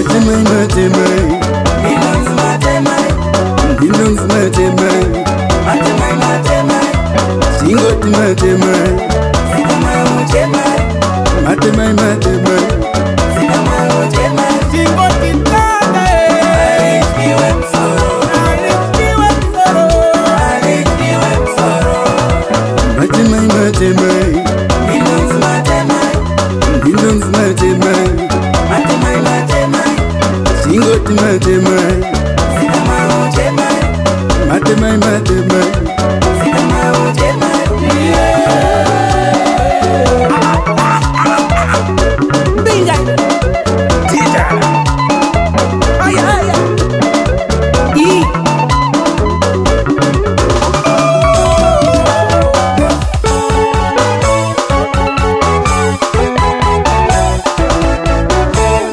Matemai, matemai, Nindonzi matemai, Nindonzi matemai, matemai matemai, Singoti matemai, sikamai mutemai, matemai, matemai, sikamai mutemai. Singoti tata, Alikiwe msoro, alikiwe msoro. alikiwe msoro. Matemai, matemai, Nindonzi matemai, Nindonzi matemai, matemai matemai, Singoti matemai, sikamai mutemai, matemai, matemai. sikamai mutemai. Binga, tita, aya, aya,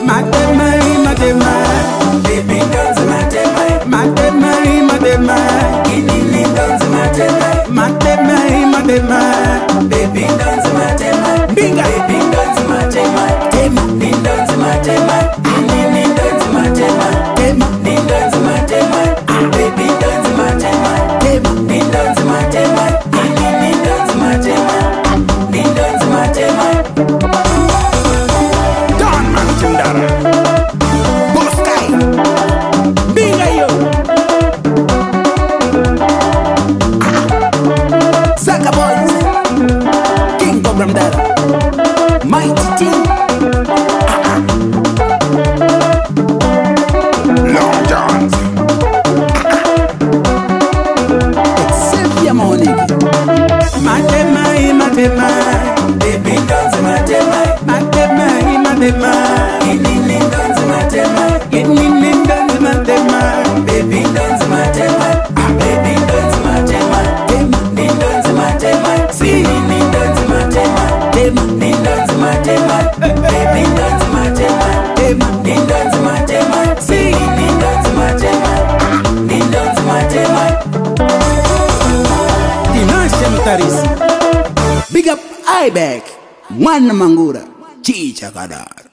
Matemai, matemai, Baby ndonzi matemai, matemai, matemai, inini ndonzi matemai, matemai, matemai. baby ndonzi matemai, Binga. baby ndonzi matemai, Tema, nindonzi matemai, inini ndonzi matemai, tema, nindonzi matemai, baby ndonzi matemai, tema. nindonzi matemai, inini ndonzi matemai, nindonzi matemai. Don Man Tindara, Boss Guy, Binga yo, Zaka Boys, King Cobra Mdara, Mighty Team, Long Johns, Xavier Monig, Matemai, matemai, Baby ndonzi matemai, matemai, matemai, inini ndonzi matemai, inini ndonzi matemai, baby ndonzi matemai, baby ndonzi matemai, tema, nindonzi matemai, inini ndonzi matemai, tema, nindonzi matemai, baby ndonzi matemai, tema. nindonzi matemai, inini ndonzi matemai, nindonzi matemai. Tinashe Mtarisi, big up Ibeck, Mwana Mangura, Chicha Kadat.